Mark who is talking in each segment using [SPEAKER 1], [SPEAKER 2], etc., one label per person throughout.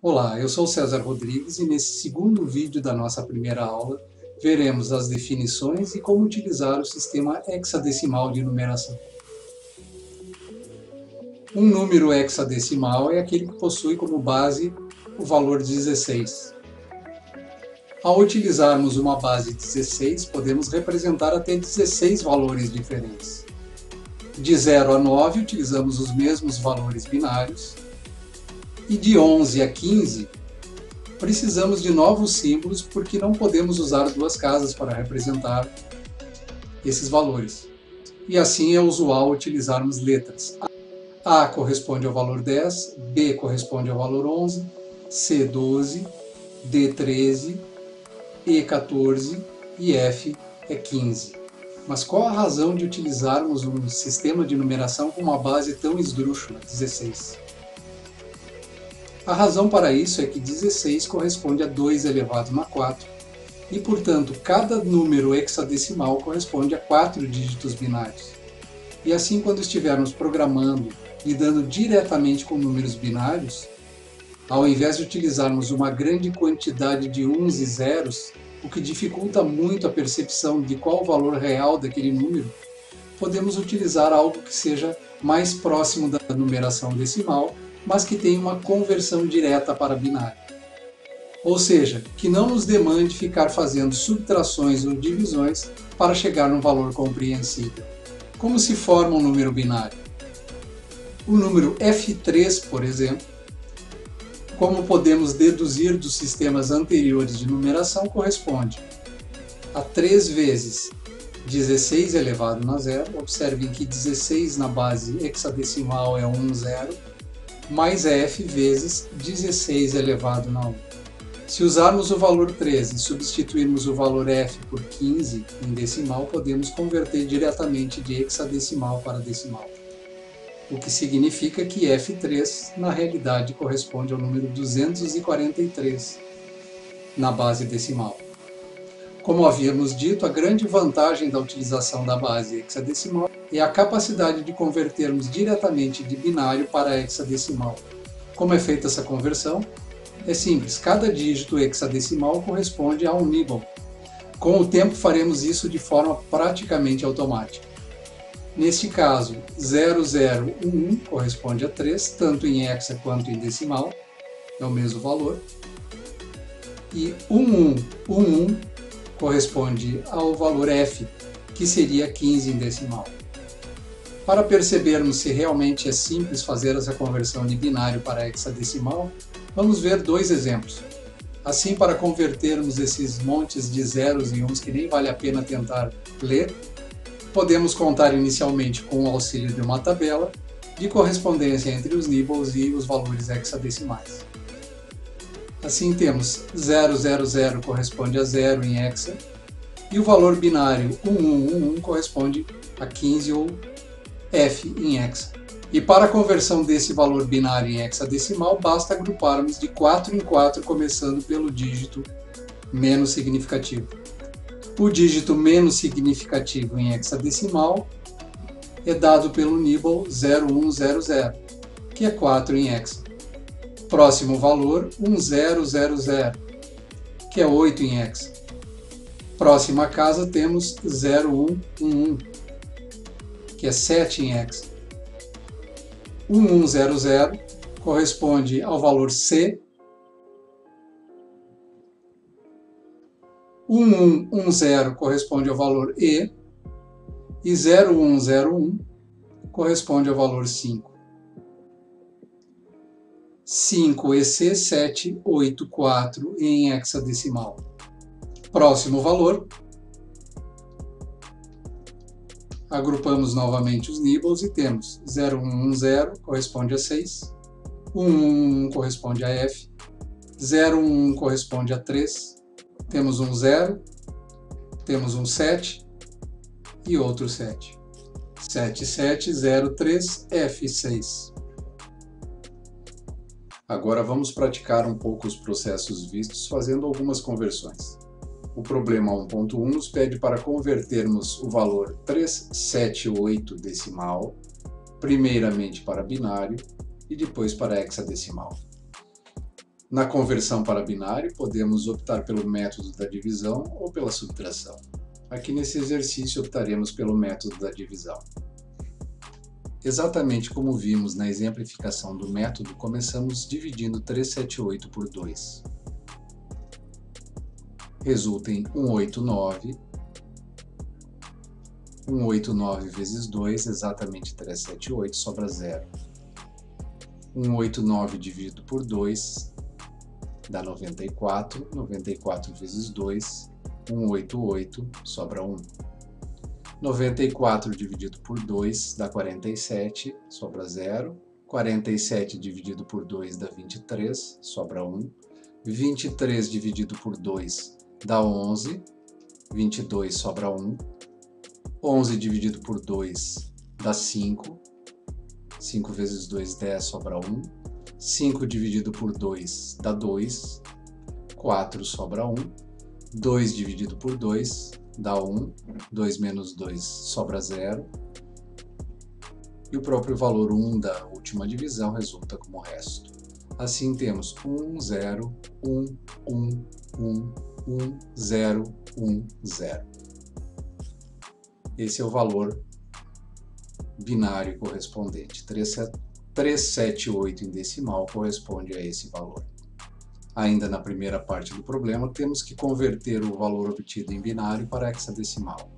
[SPEAKER 1] Olá, eu sou César Rodrigues e nesse segundo vídeo da nossa primeira aula veremos as definições e como utilizar o sistema hexadecimal de numeração. Um número hexadecimal é aquele que possui como base o valor 16. Ao utilizarmos uma base 16, podemos representar até 16 valores diferentes. De 0 a 9 utilizamos os mesmos valores binários, e de 11 a 15 precisamos de novos símbolos porque não podemos usar duas casas para representar esses valores. E assim é usual utilizarmos letras. A corresponde ao valor 10, B corresponde ao valor 11, C 12, D 13, E 14 e F é 15. Mas qual a razão de utilizarmos um sistema de numeração com uma base tão esdrúxula, 16? A razão para isso é que 16 corresponde a 2 elevado a 4, e portanto cada número hexadecimal corresponde a 4 dígitos binários. E assim, quando estivermos programando, lidando diretamente com números binários, ao invés de utilizarmos uma grande quantidade de uns e zeros, o que dificulta muito a percepção de qual o valor real daquele número, podemos utilizar algo que seja mais próximo da numeração decimal, mas que tenha uma conversão direta para binário. Ou seja, que não nos demande ficar fazendo subtrações ou divisões para chegar num valor compreensível. Como se forma um número binário? O número F3, por exemplo, como podemos deduzir dos sistemas anteriores de numeração, corresponde a 3 vezes 16 elevado a 0. Observem que 16 na base hexadecimal é 1, 0, mais F vezes 16 elevado a 1. Se usarmos o valor 13 e substituirmos o valor F por 15 em decimal, podemos converter diretamente de hexadecimal para decimal. O que significa que F3, na realidade, corresponde ao número 243 na base decimal. Como havíamos dito, a grande vantagem da utilização da base hexadecimal é a capacidade de convertermos diretamente de binário para hexadecimal. Como é feita essa conversão? É simples, cada dígito hexadecimal corresponde a um nibble. Com o tempo faremos isso de forma praticamente automática. Neste caso, 0011 corresponde a 3, tanto em hexa quanto em decimal, é o mesmo valor. E 1111 corresponde ao valor F, que seria 15 em decimal. Para percebermos se realmente é simples fazer essa conversão de binário para hexadecimal, vamos ver dois exemplos. Assim, para convertermos esses montes de zeros e uns que nem vale a pena tentar ler, podemos contar inicialmente com o auxílio de uma tabela de correspondência entre os nibbles e os valores hexadecimais. Assim temos 000 corresponde a 0 em hexa, e o valor binário 1111 corresponde a 15 ou F em hexa. E para a conversão desse valor binário em hexadecimal, basta agruparmos de 4 em 4, começando pelo dígito menos significativo. O dígito menos significativo em hexadecimal é dado pelo nibble 0100, que é 4 em hexa. Próximo valor, 1000, que é 8 em hexa. Próxima casa temos 0111, que é 7 em hexa. 1100 corresponde ao valor C. 1110 corresponde ao valor E. E 0101 corresponde ao valor 5. 5EC 784 em hexadecimal. Próximo valor. Agrupamos novamente os nibbles e temos 0110 corresponde a 6, 111 corresponde a F, 011 corresponde a 3, temos um 0, temos um 7 e outro 7. 7703 F6. Agora vamos praticar um pouco os processos vistos fazendo algumas conversões. O problema 1.1 nos pede para convertermos o valor 378 decimal, primeiramente para binário e depois para hexadecimal. Na conversão para binário, podemos optar pelo método da divisão ou pela subtração. Aqui nesse exercício optaremos pelo método da divisão. Exatamente como vimos na exemplificação do método, começamos dividindo 378 por 2. Resulta em 189. 189 vezes 2, exatamente 378, sobra 0. 189 dividido por 2 dá 94. 94 vezes 2, 188, sobra 1. 94 dividido por 2 dá 47, sobra 0. 47 dividido por 2 dá 23, sobra 1. 23 dividido por 2 dá 11, 22 sobra 1. 11 dividido por 2 dá 5. 5 vezes 2, 10, sobra 1. 5 dividido por 2 dá 2. 4 sobra 1. 2 dividido por 2 dá 1. 2 menos 2 sobra 0. E o próprio valor 1 da última divisão resulta como resto. Assim temos 1, 0, 1, 1, 1, 1, 0, 1, 0. Esse é o valor binário correspondente. 378 em decimal corresponde a esse valor. Ainda na primeira parte do problema, temos que converter o valor obtido em binário para hexadecimal.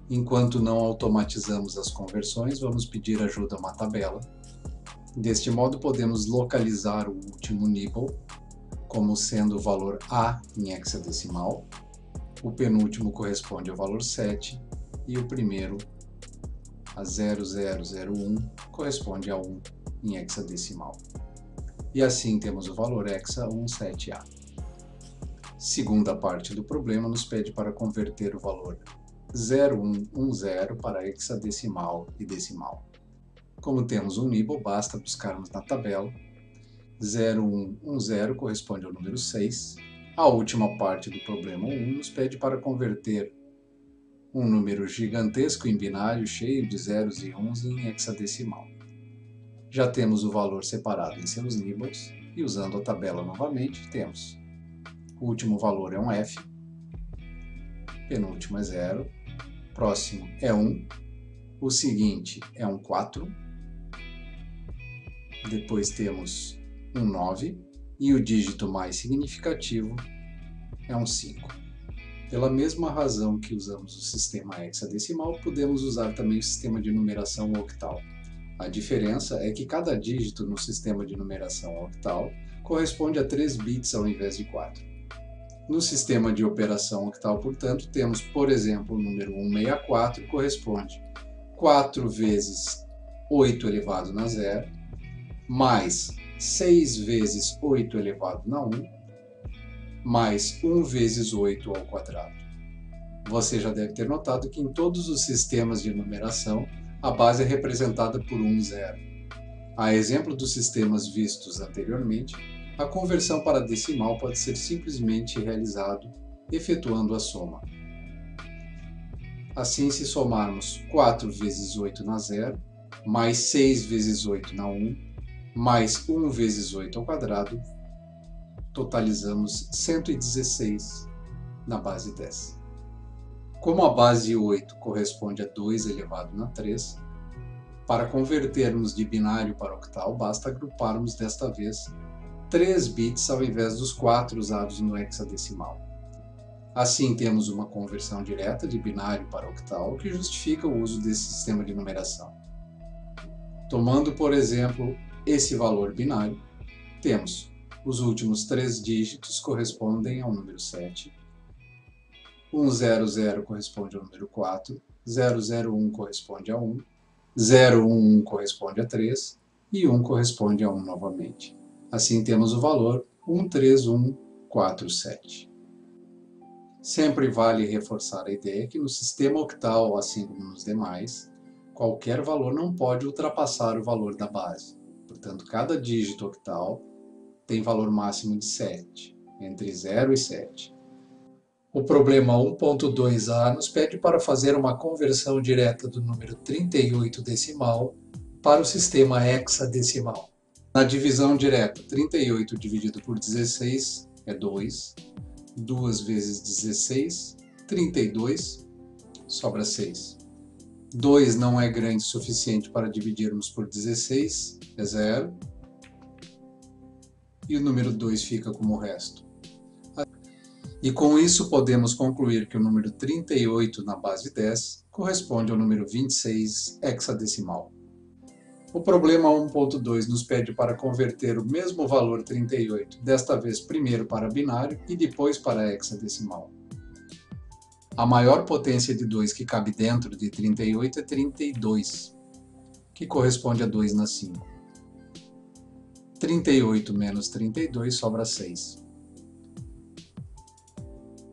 [SPEAKER 1] Enquanto não automatizamos as conversões, vamos pedir ajuda a uma tabela. Deste modo, podemos localizar o último nibble como sendo o valor A em hexadecimal, o penúltimo corresponde ao valor 7 e o primeiro, a 0001, corresponde a 1 em hexadecimal. E assim temos o valor hexa 17A. Segunda parte do problema nos pede para converter o valor 0110 para hexadecimal e decimal. Como temos um nibble, basta buscarmos na tabela. 0110 corresponde ao número 6. A última parte do problema 1 nos pede para converter um número gigantesco em binário cheio de zeros e uns em hexadecimal. Já temos o valor separado em seus nibbles e usando a tabela novamente temos o último valor é um F, penúltimo é 0, próximo é 1, o seguinte é um 4, depois temos um 9 e o dígito mais significativo é um 5. Pela mesma razão que usamos o sistema hexadecimal, podemos usar também o sistema de numeração octal. A diferença é que cada dígito no sistema de numeração octal corresponde a 3 bits ao invés de 4. No sistema de operação octal, portanto, temos, por exemplo, o número 164 corresponde 4 vezes 8 elevado na 0, mais 6 vezes 8 elevado na 1, mais 1 vezes 8 ao quadrado. Você já deve ter notado que em todos os sistemas de numeração, a base é representada por 1, 0. A exemplo dos sistemas vistos anteriormente, a conversão para decimal pode ser simplesmente realizado efetuando a soma. Assim, se somarmos 4 vezes 8 na 0, mais 6 vezes 8 na 1, mais 1 vezes 8 ao quadrado, totalizamos 116 na base 10. Como a base 8 corresponde a 2 elevado na 3, para convertermos de binário para octal, basta agruparmos desta vez 3 bits ao invés dos 4 usados no hexadecimal. Assim temos uma conversão direta de binário para octal, que justifica o uso desse sistema de numeração. Tomando, por exemplo, esse valor binário, temos os últimos 3 dígitos correspondem ao número 7, 100 corresponde ao número 4, 001 corresponde a 1, 011 corresponde a 3 e 1 corresponde a 1 novamente. Assim temos o valor 13147. Sempre vale reforçar a ideia que no sistema octal, assim como nos demais, qualquer valor não pode ultrapassar o valor da base. Portanto, cada dígito octal tem valor máximo de 7, entre 0 e 7. O problema 1.2a nos pede para fazer uma conversão direta do número 38 decimal para o sistema hexadecimal. Na divisão direta, 38 dividido por 16 é 2. 2 vezes 16, 32, sobra 6. 2 não é grande o suficiente para dividirmos por 16, é 0. E o número 2 fica como o resto. E com isso podemos concluir que o número 38 na base 10 corresponde ao número 26 hexadecimal. O problema 1.2 nos pede para converter o mesmo valor 38, desta vez primeiro para binário e depois para hexadecimal. A maior potência de 2 que cabe dentro de 38 é 32, que corresponde a 2 na 5. 38 menos 32 sobra 6.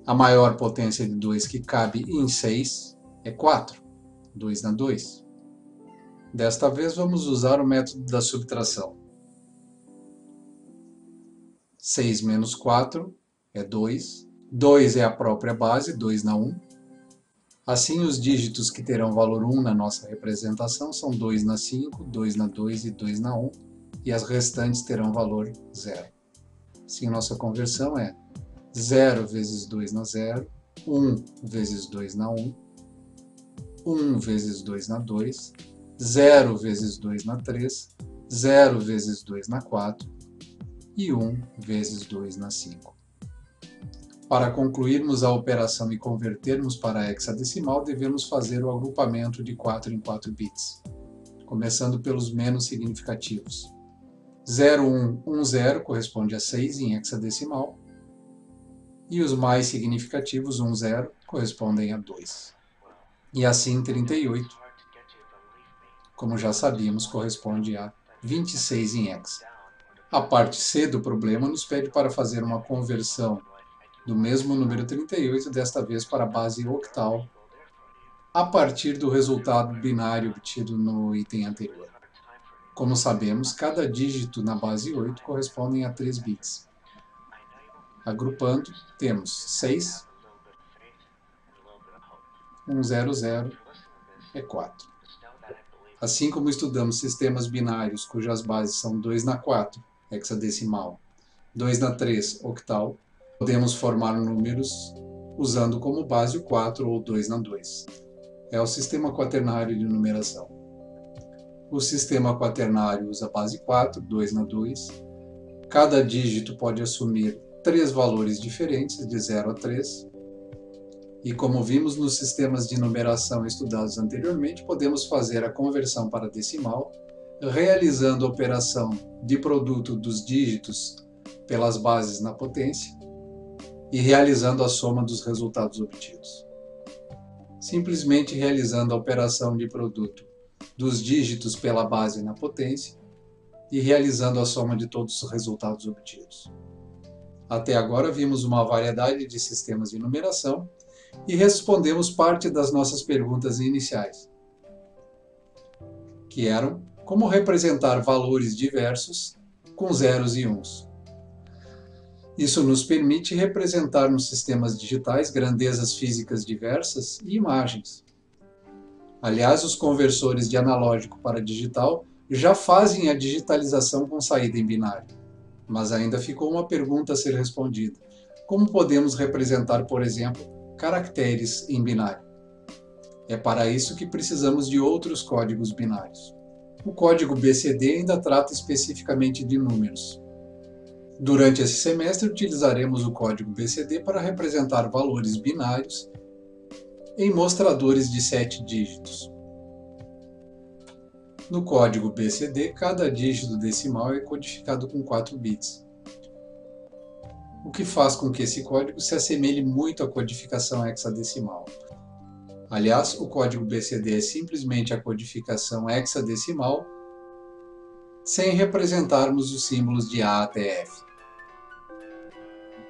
[SPEAKER 1] A maior potência de 2 que cabe em 6 é 4, 2 na 2. Desta vez vamos usar o método da subtração. 6 menos 4 é 2. 2 é a própria base, 2 na 1. Assim, os dígitos que terão valor 1 na nossa representação são 2 na 5, 2 na 2 e 2 na 1, e as restantes terão valor 0. Assim, nossa conversão é 0 vezes 2 na 0, 1 vezes 2 na 1, 1 vezes 2 na 2, 0 vezes 2 na 3, 0 vezes 2 na 4 e 1 vezes 2 na 5. Para concluirmos a operação e convertermos para hexadecimal, devemos fazer o agrupamento de 4 em 4 bits, começando pelos menos significativos. 0110 corresponde a 6 em hexadecimal, e os mais significativos 10 correspondem a 2. E assim 38, como já sabíamos, corresponde a 26 em hexa. A parte C do problema nos pede para fazer uma conversão do mesmo número 38, desta vez para a base octal, a partir do resultado binário obtido no item anterior. Como sabemos, cada dígito na base 8 corresponde a 3 bits. Agrupando, temos 6, 100 é 4. Assim como estudamos sistemas binários cujas bases são 2 na 4, hexadecimal, 2 na 3, octal, podemos formar números usando como base o 4 ou 2 na 2. É o sistema quaternário de numeração. O sistema quaternário usa base 4, 2 na 2. Cada dígito pode assumir 3 valores diferentes, de 0 a 3. E como vimos nos sistemas de numeração estudados anteriormente, podemos fazer a conversão para decimal, realizando a operação de produto dos dígitos pelas bases na potência e realizando a soma dos resultados obtidos. Simplesmente realizando a operação de produto dos dígitos pela base na potência e realizando a soma de todos os resultados obtidos. Até agora vimos uma variedade de sistemas de numeração e respondemos parte das nossas perguntas iniciais, que eram: como representar valores diversos com zeros e uns? Isso nos permite representar nos sistemas digitais grandezas físicas diversas e imagens. Aliás, os conversores de analógico para digital já fazem a digitalização com saída em binário. Mas ainda ficou uma pergunta a ser respondida: como podemos representar, por exemplo, caracteres em binário? É para isso que precisamos de outros códigos binários. O código BCD ainda trata especificamente de números. Durante esse semestre, utilizaremos o código BCD para representar valores binários em mostradores de 7 dígitos. No código BCD, cada dígito decimal é codificado com 4 bits, o que faz com que esse código se assemelhe muito à codificação hexadecimal. Aliás, o código BCD é simplesmente a codificação hexadecimal sem representarmos os símbolos de A até F.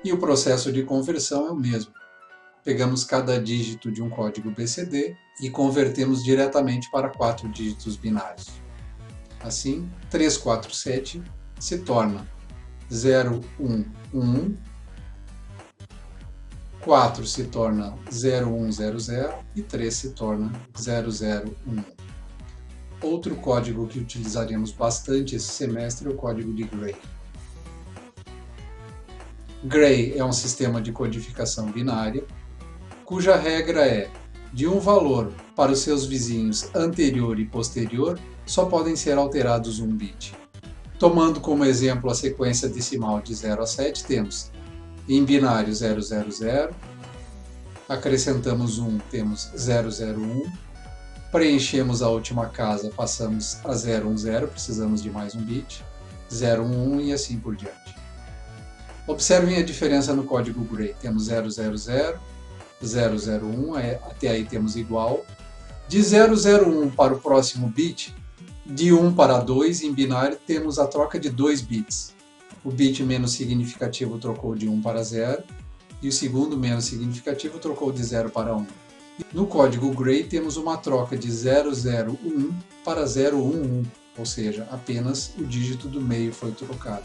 [SPEAKER 1] E o processo de conversão é o mesmo. Pegamos cada dígito de um código BCD e convertemos diretamente para 4 dígitos binários. Assim, 347 se torna 0111, 4 se torna 0100 e 3 se torna 0011. Outro código que utilizaremos bastante esse semestre é o código de Gray. Gray é um sistema de codificação binária, cuja regra é: de um valor para os seus vizinhos anterior e posterior, só podem ser alterados um bit. Tomando como exemplo a sequência decimal de 0 a 7, temos em binário 000, acrescentamos 1, temos 001, preenchemos a última casa, passamos a 010, precisamos de mais um bit, 011 e assim por diante. Observem a diferença no código Gray, temos 000, 001, até aí temos igual. De 001 para o próximo bit, de 1 para 2 em binário, temos a troca de 2 bits. O bit menos significativo trocou de 1 para 0, e o segundo menos significativo trocou de 0 para 1. No código Gray temos uma troca de 001 para 011, ou seja, apenas o dígito do meio foi trocado.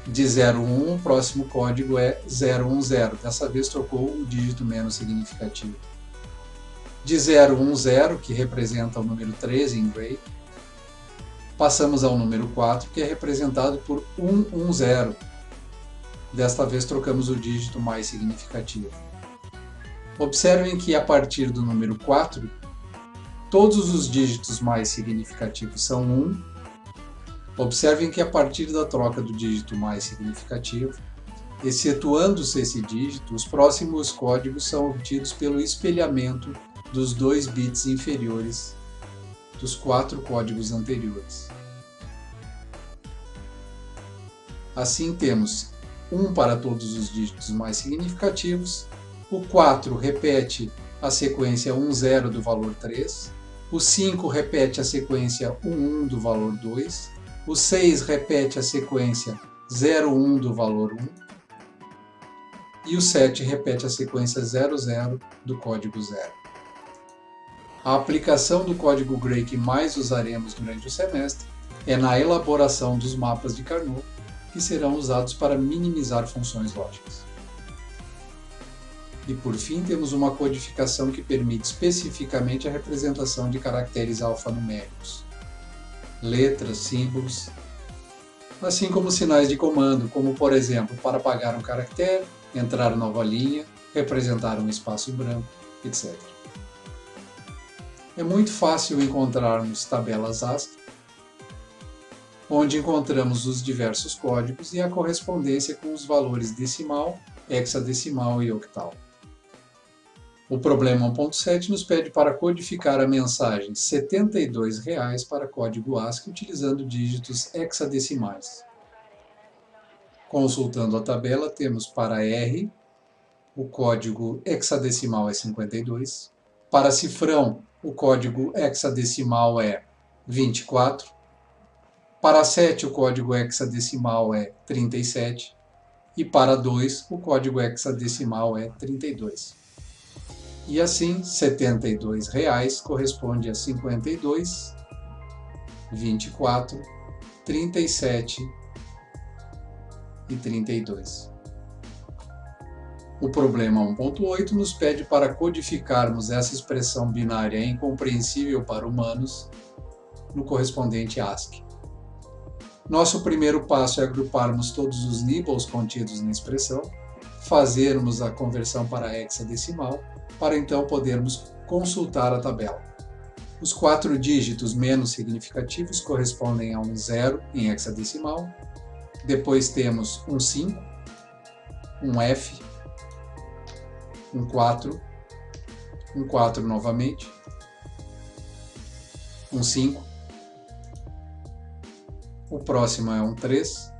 [SPEAKER 1] De 01, o próximo código é 010, dessa vez trocou o dígito menos significativo. De 010, que representa o número 13 em Gray, passamos ao número 4, que é representado por 110. Desta vez trocamos o dígito mais significativo. Observem que a partir do número 4, todos os dígitos mais significativos são 1. Observem que a partir da troca do dígito mais significativo, excetuando-se esse dígito, os próximos códigos são obtidos pelo espelhamento dos 2 bits inferiores dos 4 códigos anteriores. Assim temos 1 para todos os dígitos mais significativos, o 4 repete a sequência 10 do valor 3, o 5 repete a sequência 11 do valor 2, o 6 repete a sequência 01 do valor 1 e o 7 repete a sequência 00 do código 0. A aplicação do código Gray que mais usaremos durante o semestre é na elaboração dos mapas de Carnot, que serão usados para minimizar funções lógicas. E por fim, temos uma codificação que permite especificamente a representação de caracteres alfanuméricos, letras, símbolos, assim como sinais de comando, como por exemplo, para apagar um caractere, entrar nova linha, representar um espaço em branco, etc. É muito fácil encontrarmos tabelas ASCII, onde encontramos os diversos códigos e a correspondência com os valores decimal, hexadecimal e octal. O problema 1.7 nos pede para codificar a mensagem R$ 72 para código ASCII utilizando dígitos hexadecimais. Consultando a tabela, temos para R, o código hexadecimal é 52, para cifrão, o código hexadecimal é 24, para 7 o código hexadecimal é 37 e para 2 o código hexadecimal é 32. E assim, R$ 72 corresponde a 52, 24, 37 e 32. O problema 1.8 nos pede para codificarmos essa expressão binária incompreensível para humanos no correspondente ASCII. Nosso primeiro passo é agruparmos todos os nibbles contidos na expressão, fazermos a conversão para hexadecimal, para então podermos consultar a tabela. Os 4 dígitos menos significativos correspondem a um 0 em hexadecimal, depois temos um 5, um F, um 4 novamente, um 5, o próximo é um 3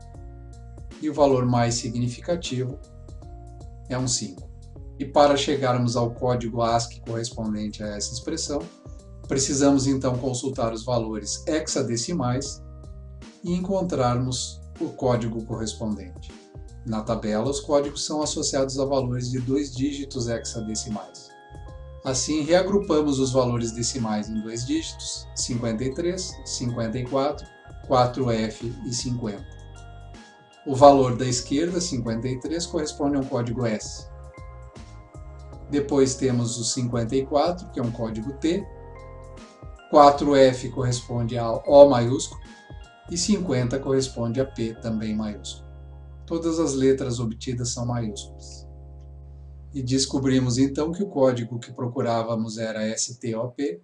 [SPEAKER 1] e o valor mais significativo é um 5. E para chegarmos ao código ASCII correspondente a essa expressão, precisamos então consultar os valores hexadecimais e encontrarmos o código correspondente. Na tabela, os códigos são associados a valores de 2 dígitos hexadecimais. Assim, reagrupamos os valores decimais em 2 dígitos, 53, 54, 4F e 50. O valor da esquerda, 53, corresponde a um código S. Depois temos o 54, que é um código T, 4F corresponde a O maiúsculo e 50 corresponde a P, também maiúsculo. Todas as letras obtidas são maiúsculas. E descobrimos então que o código que procurávamos era STOP,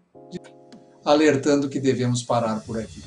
[SPEAKER 1] alertando que devemos parar por aqui.